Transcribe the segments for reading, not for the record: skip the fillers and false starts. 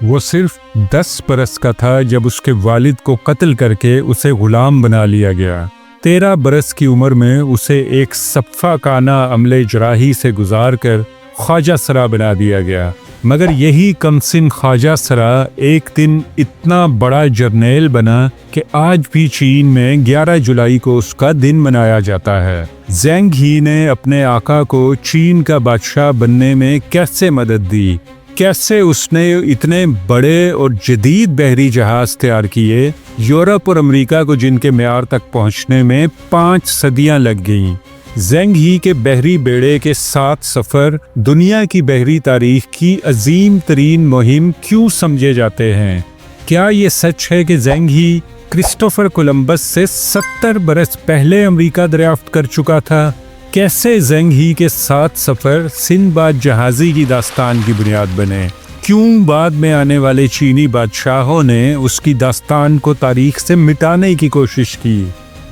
وہ صرف 10 برس کا تھا جب اس کے والد کو قتل کر کے اسے غلام بنا لیا گیا۔ 13 برس کی عمر میں اسے ایک صفہ کانہ عملِ جراحی سے گزار کر خواجہ سرا بنا دیا گیا، مگر یہی کم سن خواجہ سرا ایک دن اتنا بڑا جرنیل بنا کہ آج بھی چین میں 11 جولائی کو اس کا دن منایا جاتا ہے۔ زینگ ہی نے اپنے آقا کو چین کا بادشاہ بننے میں کیسے مدد دی؟ کیسے اس نے اتنے بڑے اور جدید بحری جہاز تیار کیے، یورپ اور امریکہ کو جن کے معیار تک پہنچنے میں 5 صدیاں لگ گئیں؟ زینگ ہی کے بحری بیڑے کے 7 سفر دنیا کی بحری تاریخ کی عظیم ترین مہم کیوں سمجھے جاتے ہیں؟ کیا یہ سچ ہے کہ زینگ ہی کرسٹوفر کولمبس سے 70 برس پہلے امریکہ دریافت کر چکا تھا؟ کیسے زینگ ہی کے 7 سفر سندباد جہازی کی داستان کی بنیاد بنے؟ کیوں بعد میں آنے والے چینی بادشاہوں نے اس کی داستان کو تاریخ سے مٹانے کی کوشش کی؟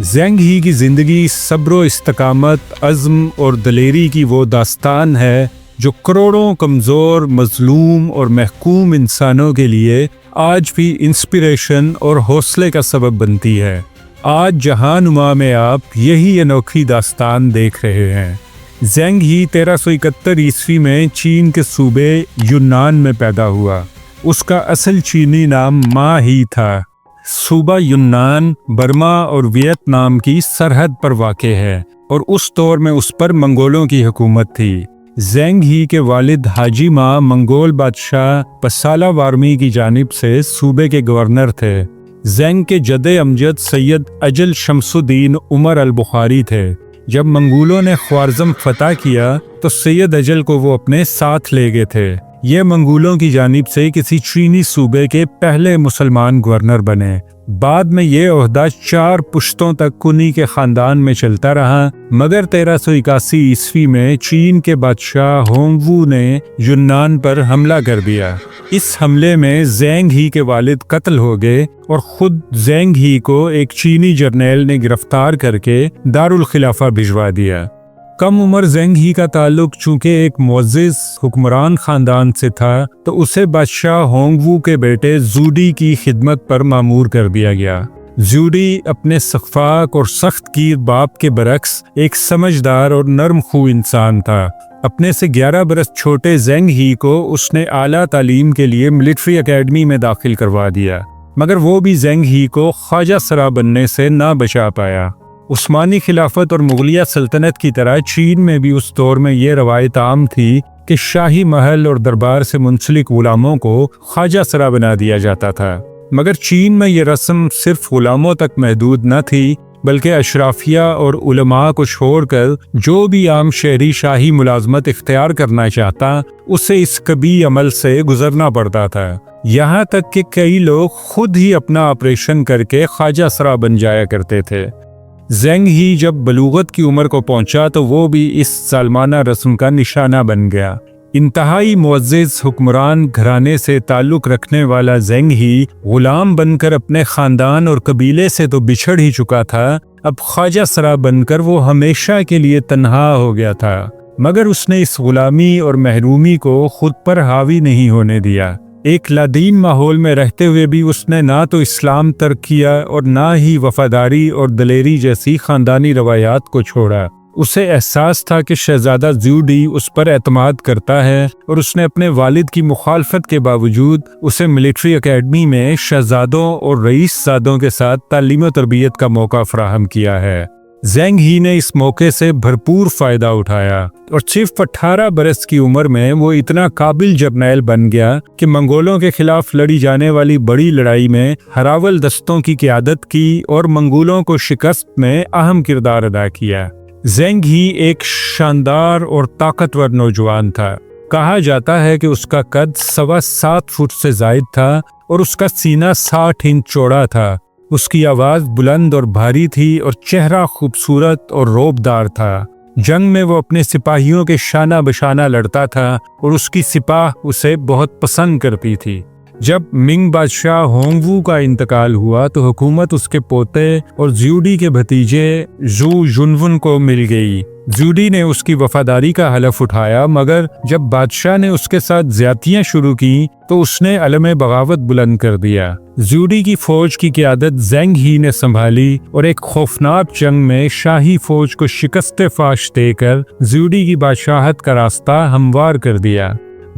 زینگ ہی کی زندگی صبر و استقامت، عزم اور دلیری کی وہ داستان ہے جو کروڑوں کمزور، مظلوم اور محکوم انسانوں کے لیے آج بھی انسپریشن اور حوصلے کا سبب بنتی ہے۔ آج جہاں نما میں آپ یہی انوکھی داستان دیکھ رہے ہیں۔ زینگ ہی 1371 عیسوی میں چین کے صوبے یونان میں پیدا ہوا۔ اس کا اصل چینی نام ما ہی تھا۔ صوبہ یونان برما اور ویتنام کی سرحد پر واقع ہے اور اس دور میں اس پر منگولوں کی حکومت تھی۔ زینگ ہی کے والد حاجی ما منگول بادشاہ پسالا وارمی کی جانب سے صوبے کے گورنر تھے۔ زینگ کے جد امجد سید اجل شمس الدین عمر البخاری تھے۔ جب منگولوں نے خوارزم فتح کیا تو سید اجل کو وہ اپنے ساتھ لے گئے تھے۔ یہ منگولوں کی جانب سے کسی چینی صوبے کے پہلے مسلمان گورنر بنے۔ بعد میں یہ عہدہ 4 پشتوں تک انہی کے خاندان میں چلتا رہا، مگر 1381 عیسوی میں چین کے بادشاہ ہونگ وو نے یونان پر حملہ کر دیا۔ اس حملے میں زینگ ہی کے والد قتل ہو گئے اور خود زینگ ہی کو ایک چینی جرنیل نے گرفتار کر کے دارالخلافہ بھجوا دیا۔ کم عمر زینگ ہی کا تعلق چونکہ ایک معزز حکمران خاندان سے تھا تو اسے بادشاہ ہونگ وو کے بیٹے زوڈی کی خدمت پر مامور کر دیا گیا۔ زوڈی اپنے سخفاق اور سخت گیر باپ کے برعکس ایک سمجھدار اور نرم خو انسان تھا۔ اپنے سے 11 برس چھوٹے زینگ ہی کو اس نے اعلیٰ تعلیم کے لیے ملٹری اکیڈمی میں داخل کروا دیا، مگر وہ بھی زینگ ہی کو خواجہ سرا بننے سے نہ بچا پایا۔ عثمانی خلافت اور مغلیہ سلطنت کی طرح چین میں بھی اس دور میں یہ روایت عام تھی کہ شاہی محل اور دربار سے منسلک غلاموں کو خواجہ سرا بنا دیا جاتا تھا، مگر چین میں یہ رسم صرف غلاموں تک محدود نہ تھی بلکہ اشرافیہ اور علماء کو چھوڑ کر جو بھی عام شہری شاہی ملازمت اختیار کرنا چاہتا اسے اس کبھی عمل سے گزرنا پڑتا تھا، یہاں تک کہ کئی لوگ خود ہی اپنا آپریشن کر کے خواجہ سرا بن جایا کرتے تھے۔ زینگ ہی جب بلوغت کی عمر کو پہنچا تو وہ بھی اس ظالمانہ رسم کا نشانہ بن گیا۔ انتہائی معزز حکمران گھرانے سے تعلق رکھنے والا زینگ ہی غلام بن کر اپنے خاندان اور قبیلے سے تو بچھڑ ہی چکا تھا، اب خواجہ سرا بن کر وہ ہمیشہ کے لیے تنہا ہو گیا تھا، مگر اس نے اس غلامی اور محرومی کو خود پر حاوی نہیں ہونے دیا۔ ایک لادین ماحول میں رہتے ہوئے بھی اس نے نہ تو اسلام ترک کیا اور نہ ہی وفاداری اور دلیری جیسی خاندانی روایات کو چھوڑا۔ اسے احساس تھا کہ شہزادہ زیوڈی اس پر اعتماد کرتا ہے اور اس نے اپنے والد کی مخالفت کے باوجود اسے ملٹری اکیڈمی میں شہزادوں اور رئیس زادوں کے ساتھ تعلیم و تربیت کا موقع فراہم کیا ہے۔ زینگ ہی نے اس موقع سے بھرپور فائدہ اٹھایا اور صرف 18 برس کی عمر میں وہ اتنا قابل جرنیل بن گیا کہ منگولوں کے خلاف لڑی جانے والی بڑی لڑائی میں ہراول دستوں کی قیادت کی اور منگولوں کو شکست میں اہم کردار ادا کیا۔ زینگ ہی ایک شاندار اور طاقتور نوجوان تھا۔ کہا جاتا ہے کہ اس کا قد 7.25 فٹ سے زائد تھا اور اس کا سینہ 60 انچ چوڑا تھا۔ اس کی آواز بلند اور بھاری تھی اور چہرہ خوبصورت اور روبدار تھا۔ جنگ میں وہ اپنے سپاہیوں کے شانہ بشانہ لڑتا تھا اور اس کی سپاہ اسے بہت پسند کرتی تھی۔ جب منگ بادشاہ ہونگ وو کا انتقال ہوا تو حکومت اس کے پوتے اور زیوڈی کے بھتیجے زو یونون کو مل گئی۔ زیوڈی نے اس کی وفاداری کا حلف اٹھایا، مگر جب بادشاہ نے اس کے ساتھ زیادتیاں شروع کی تو اس نے علم بغاوت بلند کر دیا۔ زیوڈی کی فوج کی قیادت زینگ ہی نے سنبھالی اور ایک خوفناک جنگ میں شاہی فوج کو شکست فاش دے کر زیوڈی کی بادشاہت کا راستہ ہموار کر دیا۔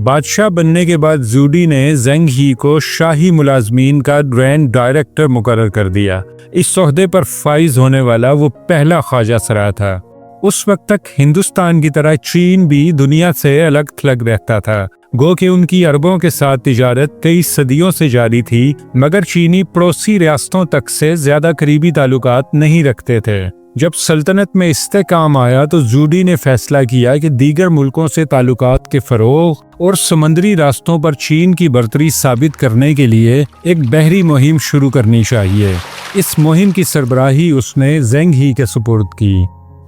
بادشاہ بننے کے بعد زیوڈی نے زینگ ہی کو شاہی ملازمین کا گرینڈ ڈائریکٹر مقرر کر دیا۔ اس عہدے پر فائز ہونے والا وہ پہلا خواجہ سرا تھا۔ اس وقت تک ہندوستان کی طرح چین بھی دنیا سے الگ تھلگ رہتا تھا، گو کہ ان کی عربوں کے ساتھ تجارت کئی صدیوں سے جاری تھی، مگر چینی پڑوسی ریاستوں تک سے زیادہ قریبی تعلقات نہیں رکھتے تھے۔ جب سلطنت میں استحکام آیا تو زیوڈی نے فیصلہ کیا کہ دیگر ملکوں سے تعلقات کے فروغ اور سمندری راستوں پر چین کی برتری ثابت کرنے کے لیے ایک بحری مہم شروع کرنی چاہیے۔ اس مہم کی سربراہی اس نے زینگ ہی کے سپرد کی۔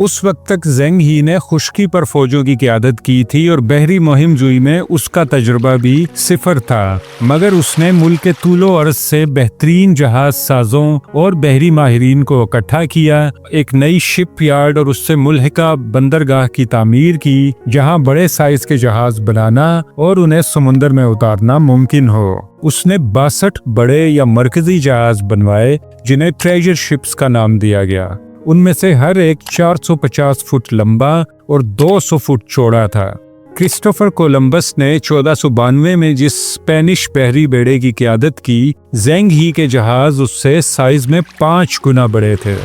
اس وقت تک زینگ ہی نے خشکی پر فوجوں کی قیادت کی تھی اور بحری مہم جوئی میں اس کا تجربہ بھی صفر تھا، مگر اس نے ملک کے طول و عرض سے بہترین جہاز سازوں اور بحری ماہرین کو اکٹھا کیا، ایک نئی شپ یارڈ اور اس سے ملحقہ بندرگاہ کی تعمیر کی جہاں بڑے سائز کے جہاز بنانا اور انہیں سمندر میں اتارنا ممکن ہو۔ اس نے 62 بڑے یا مرکزی جہاز بنوائے جنہیں ٹریجر شپس کا نام دیا گیا۔ ان میں سے ہر ایک 450 فٹ لمبا اور 200 فٹ چوڑا تھا۔ کرسٹوفر کولمبس نے 1492 میں جس اسپینش بحری بیڑے کی قیادت کی، زینگ ہی کے جہاز اس سے سائز میں 5 گنا بڑے تھے۔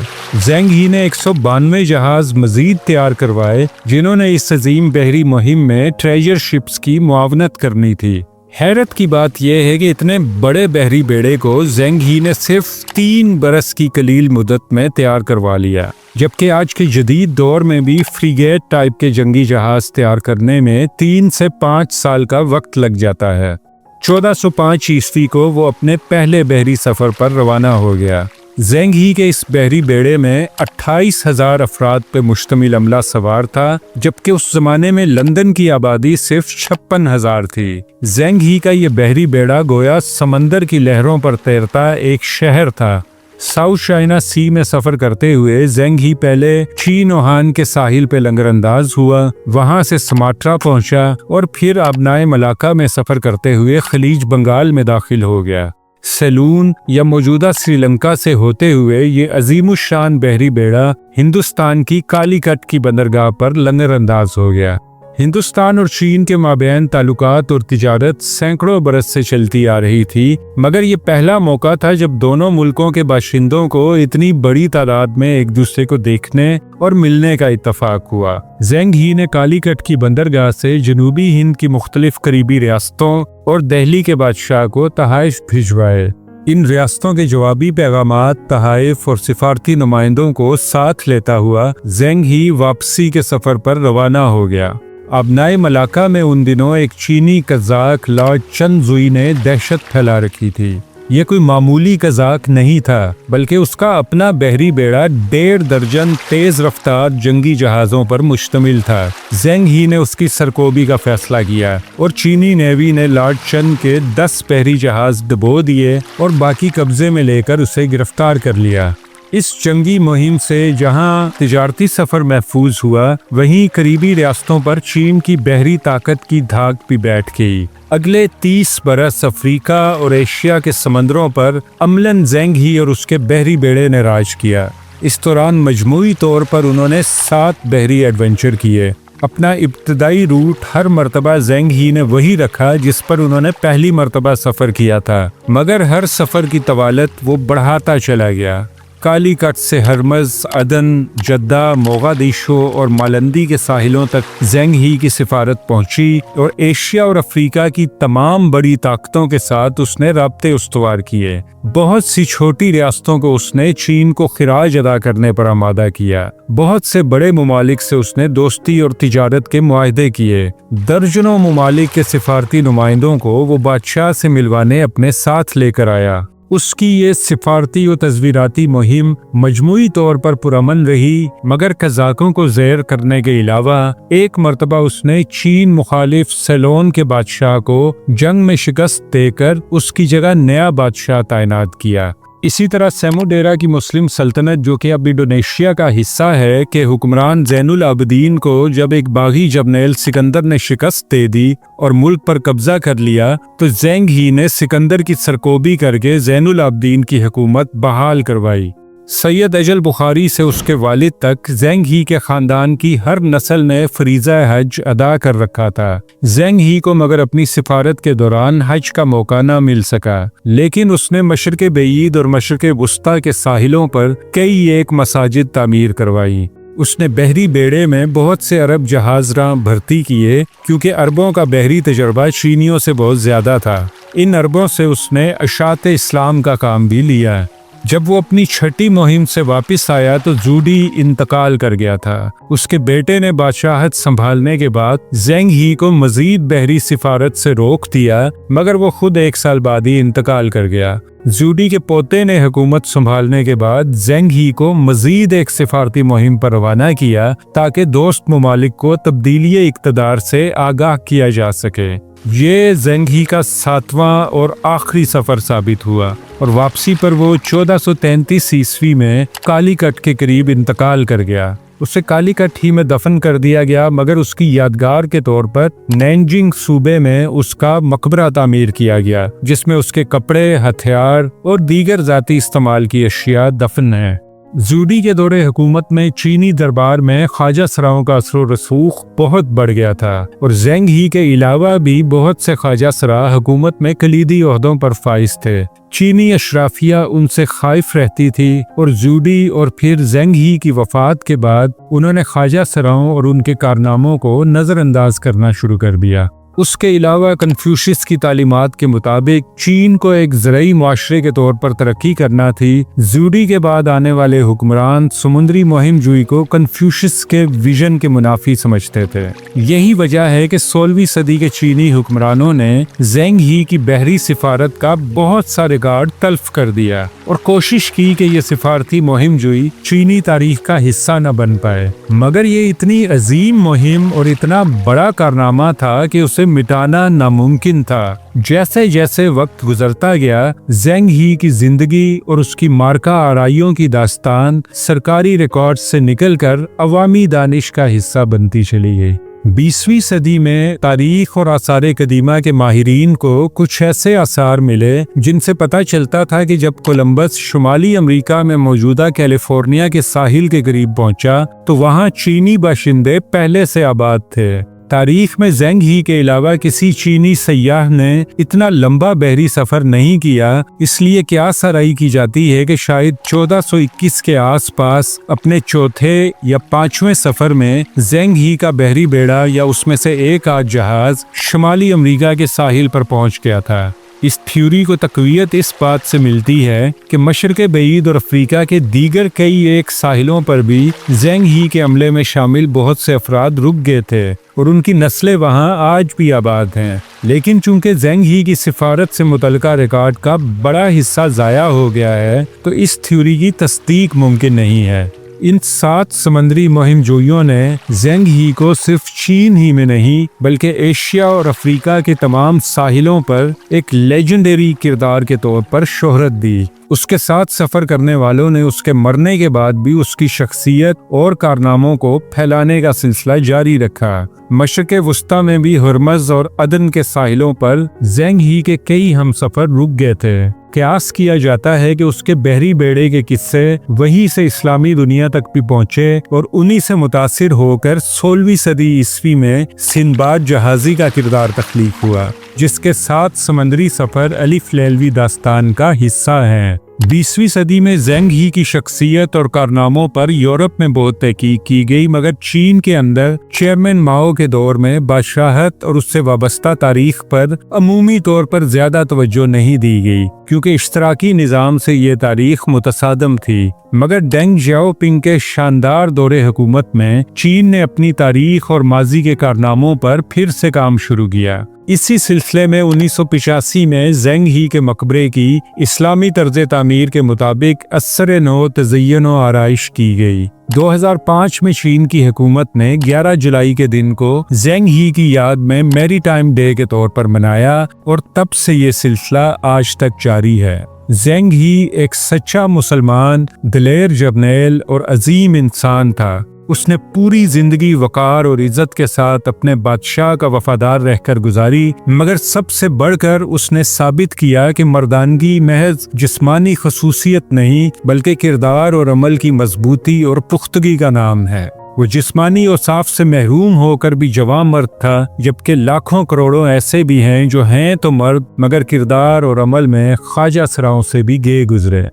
زینگ ہی نے 192 جہاز مزید تیار کروائے جنہوں نے اس عظیم بحری مہم میں ٹریجر شپس کی معاونت کرنی تھی۔ حیرت کی بات یہ ہے کہ اتنے بڑے بحری بیڑے کو زینگ ہی نے صرف 3 برس کی قلیل مدت میں تیار کروا لیا، جبکہ آج کے جدید دور میں بھی فریگیٹ ٹائپ کے جنگی جہاز تیار کرنے میں 3 سے 5 سال کا وقت لگ جاتا ہے۔ 1405 عیسوی کو وہ اپنے پہلے بحری سفر پر روانہ ہو گیا۔ زینگ ہی کے اس بحری بیڑے میں 28,000 افراد پہ مشتمل عملہ سوار تھا، جبکہ اس زمانے میں لندن کی آبادی صرف 56,000 تھی۔ زینگ ہی کا یہ بحری بیڑا گویا سمندر کی لہروں پر تیرتا ایک شہر تھا۔ ساؤتھ چائنا سی میں سفر کرتے ہوئے زینگ ہی پہلے چین اوہان کے ساحل پہ لنگر انداز ہوا، وہاں سے سماٹرا پہنچا اور پھر آبنائے ملاکا میں سفر کرتے ہوئے خلیج بنگال میں داخل ہو گیا۔ سیلون یا موجودہ سری لنکا سے ہوتے ہوئے یہ عظیم الشان بحری بیڑا ہندوستان کی کالی کٹ کی بندرگاہ پر لنگر انداز ہو گیا۔ ہندوستان اور چین کے مابین تعلقات اور تجارت سینکڑوں برس سے چلتی آ رہی تھی، مگر یہ پہلا موقع تھا جب دونوں ملکوں کے باشندوں کو اتنی بڑی تعداد میں ایک دوسرے کو دیکھنے اور ملنے کا اتفاق ہوا۔ زینگ ہی نے کالی کٹ کی بندرگاہ سے جنوبی ہند کی مختلف قریبی ریاستوں اور دہلی کے بادشاہ کو تحائف بھجوائے۔ ان ریاستوں کے جوابی پیغامات، تحائف اور سفارتی نمائندوں کو ساتھ لیتا ہوا زینگ ہی واپسی کے سفر پر روانہ ہو گیا۔ آبنائے ملاکا میں ان دنوں ایک چینی قزاق لارڈ چن زوئی نے دہشت پھیلا رکھی تھی۔ یہ کوئی معمولی قزاق نہیں تھا، بلکہ اس کا اپنا بحری بیڑا 1.5 درجن تیز رفتار جنگی جہازوں پر مشتمل تھا۔ زینگ ہی نے اس کی سرکوبی کا فیصلہ کیا اور چینی نیوی نے لارڈ چن کے 10 بحری جہاز ڈبو دیے اور باقی قبضے میں لے کر اسے گرفتار کر لیا۔ اس جنگی مہم سے جہاں تجارتی سفر محفوظ ہوا، وہیں قریبی ریاستوں پر چین کی بحری طاقت کی دھاک بھی بیٹھ گئی۔ اگلے 30 برس افریقہ اور ایشیا کے سمندروں پر عملاً زینگ ہی اور اس کے بحری بیڑے نے راج کیا۔ اس دوران مجموعی طور پر انہوں نے 7 بحری ایڈونچر کیے۔ اپنا ابتدائی روٹ ہر مرتبہ زینگ ہی نے وہی رکھا جس پر انہوں نے پہلی مرتبہ سفر کیا تھا، مگر ہر سفر کی طوالت وہ بڑھاتا چلا گیا۔ کالی کٹ سے ہرمز، عدن، جدہ، موغادیشو اور مالندی کے ساحلوں تک زینگ ہی کی سفارت پہنچی اور ایشیا اور افریقہ کی تمام بڑی طاقتوں کے ساتھ اس نے رابطے استوار کیے۔ بہت سی چھوٹی ریاستوں کو اس نے چین کو خراج ادا کرنے پر آمادہ کیا۔ بہت سے بڑے ممالک سے اس نے دوستی اور تجارت کے معاہدے کیے۔ درجنوں ممالک کے سفارتی نمائندوں کو وہ بادشاہ سے ملوانے اپنے ساتھ لے کر آیا۔ اس کی یہ سفارتی و تصویراتی مہم مجموعی طور پر پرامن رہی، مگر قزاقوں کو زیر کرنے کے علاوہ ایک مرتبہ اس نے چین مخالف سیلون کے بادشاہ کو جنگ میں شکست دے کر اس کی جگہ نیا بادشاہ تعینات کیا۔ اسی طرح سیموڈیرا کی مسلم سلطنت، جو کہ اب انڈونیشیا کا حصہ ہے، کہ حکمران زین العابدین کو جب ایک باغی جرنیل سکندر نے شکست دے دی اور ملک پر قبضہ کر لیا، تو زینگ ہی نے سکندر کی سرکوبی کر کے زین العابدین کی حکومت بحال کروائی۔ سید اجل بخاری سے اس کے والد تک زینگ ہی کے خاندان کی ہر نسل نے فریضہ حج ادا کر رکھا تھا۔ زینگ ہی کو مگر اپنی سفارت کے دوران حج کا موقع نہ مل سکا، لیکن اس نے مشرق بعید اور مشرق وسطیٰ کے ساحلوں پر کئی ایک مساجد تعمیر کروائی۔ اس نے بحری بیڑے میں بہت سے عرب جہاز راں بھرتی کیے، کیونکہ عربوں کا بحری تجربہ چینیوں سے بہت زیادہ تھا۔ ان عربوں سے اس نے اشاعت اسلام کا کام بھی لیا۔ جب وہ اپنی چھٹی مہم سے واپس آیا تو زوڈی انتقال کر گیا تھا۔ اس کے بیٹے نے بادشاہت سنبھالنے کے بعد زینگ ہی کو مزید بحری سفارت سے روک دیا، مگر وہ خود 1 سال بعد ہی انتقال کر گیا۔ زوڈی کے پوتے نے حکومت سنبھالنے کے بعد زینگ ہی کو مزید ایک سفارتی مہم پر روانہ کیا تاکہ دوست ممالک کو تبدیلی اقتدار سے آگاہ کیا جا سکے۔ یہ زینگ ہی کا 7واں اور آخری سفر ثابت ہوا، اور واپسی پر وہ 1433 عیسوی میں کالی کٹ کے قریب انتقال کر گیا۔ اسے کالی کٹ ہی میں دفن کر دیا گیا، مگر اس کی یادگار کے طور پر نینجنگ صوبے میں اس کا مقبرہ تعمیر کیا گیا، جس میں اس کے کپڑے، ہتھیار اور دیگر ذاتی استعمال کی اشیاء دفن ہیں۔ زوڈی کے دور حکومت میں چینی دربار میں خواجہ سراؤں کا اثر و رسوخ بہت بڑھ گیا تھا، اور زینگ ہی کے علاوہ بھی بہت سے خواجہ سرا حکومت میں کلیدی عہدوں پر فائز تھے۔ چینی اشرافیہ ان سے خائف رہتی تھی، اور زوڈی اور پھر زینگ ہی کی وفات کے بعد انہوں نے خواجہ سراؤں اور ان کے کارناموں کو نظر انداز کرنا شروع کر دیا۔ اس کے علاوہ کنفیوشس کی تعلیمات کے مطابق چین کو ایک زرعی معاشرے کے طور پر ترقی کرنا تھی۔ زوڈی کے بعد آنے والے حکمران سمندری مہم جوئی کو کنفیوشس کے ویژن کے منافی سمجھتے تھے۔ یہی وجہ ہے کہ 16ویں صدی کے چینی حکمرانوں نے زینگ ہی کی بحری سفارت کا بہت سا ریکارڈ تلف کر دیا اور کوشش کی کہ یہ سفارتی مہم جوئی چینی تاریخ کا حصہ نہ بن پائے، مگر یہ اتنی عظیم مہم اور اتنا بڑا کارنامہ تھا کہ اسے مٹانا ناممکن تھا۔ جیسے جیسے وقت گزرتا گیا، زینگ ہی کی زندگی اور اس کی مارکا آرائیوں کی داستان سرکاری ریکارڈ سے نکل کر عوامی دانش کا حصہ بنتی چلی گئی۔ 20ویں صدی میں تاریخ اور آثار قدیمہ کے ماہرین کو کچھ ایسے آثار ملے جن سے پتہ چلتا تھا کہ جب کولمبس شمالی امریکہ میں موجودہ کیلیفورنیا کے ساحل کے قریب پہنچا تو وہاں چینی باشندے پہلے سے آباد تھے۔ تاریخ میں زینگ ہی کے علاوہ کسی چینی سیاح نے اتنا لمبا بحری سفر نہیں کیا، اس لیے قیاس آرائی کی جاتی ہے کہ شاید 1421 کے آس پاس اپنے چوتھے یا 5ویں سفر میں زینگ ہی کا بحری بیڑا یا اس میں سے ایک آدھ جہاز شمالی امریکہ کے ساحل پر پہنچ گیا تھا۔ اس تھیوری کو تقویت اس بات سے ملتی ہے کہ مشرق بعید اور افریقہ کے دیگر کئی ایک ساحلوں پر بھی زینگ ہی کے عملے میں شامل بہت سے افراد رک گئے تھے اور ان کی نسلیں وہاں آج بھی آباد ہیں، لیکن چونکہ زینگ ہی کی سفارت سے متعلقہ ریکارڈ کا بڑا حصہ ضائع ہو گیا ہے تو اس تھیوری کی تصدیق ممکن نہیں ہے۔ ان 7 سمندری مہم جوئیوں نے زینگ ہی کو صرف چین ہی میں نہیں بلکہ ایشیا اور افریقہ کے تمام ساحلوں پر ایک لیجنڈری کردار کے طور پر شہرت دی۔ اس کے ساتھ سفر کرنے والوں نے اس کے مرنے کے بعد بھی اس کی شخصیت اور کارناموں کو پھیلانے کا سلسلہ جاری رکھا۔ مشرق وسطیٰ میں بھی ہرمز اور عدن کے ساحلوں پر زینگ ہی کے کئی ہم سفر رک گئے تھے۔ قیاس کیا جاتا ہے کہ اس کے بحری بیڑے کے قصے وہیں سے اسلامی دنیا تک بھی پہنچے اور انہی سے متاثر ہو کر 16ویں صدی عیسوی میں سندباد جہازی کا کردار تخلیق ہوا، جس کے 7 سمندری سفر الف لیلوی داستان کا حصہ ہیں۔ 20ویں صدی میں زینگ ہی کی شخصیت اور کارناموں پر یورپ میں بہت تحقیق کی گئی، مگر چین کے اندر چیئرمین ماؤ کے دور میں بادشاہت اور اس سے وابستہ تاریخ پر عمومی طور پر زیادہ توجہ نہیں دی گئی، کیونکہ اشتراکی نظام سے یہ تاریخ متصادم تھی۔ مگر ڈینگ جیاؤ پنگ کے شاندار دور حکومت میں چین نے اپنی تاریخ اور ماضی کے کارناموں پر پھر سے کام شروع کیا۔ اسی سلسلے میں 1985 میں زینگ ہی کے مقبرے کی اسلامی طرز تعمیر کے مطابق اثر نو تزئین و آرائش کی گئی۔ 2005 میں چین کی حکومت نے 11 جولائی کے دن کو زینگ ہی کی یاد میں میری ٹائم ڈے کے طور پر منایا اور تب سے یہ سلسلہ آج تک جاری ہے۔ زینگ ہی ایک سچا مسلمان، دلیر جرنیل اور عظیم انسان تھا۔ اس نے پوری زندگی وقار اور عزت کے ساتھ اپنے بادشاہ کا وفادار رہ کر گزاری، مگر سب سے بڑھ کر اس نے ثابت کیا کہ مردانگی محض جسمانی خصوصیت نہیں بلکہ کردار اور عمل کی مضبوطی اور پختگی کا نام ہے۔ وہ جسمانی اوصاف سے محروم ہو کر بھی جواں مرد تھا، جبکہ لاکھوں کروڑوں ایسے بھی ہیں جو ہیں تو مرد مگر کردار اور عمل میں خواجہ سراؤں سے بھی گئے گزرے۔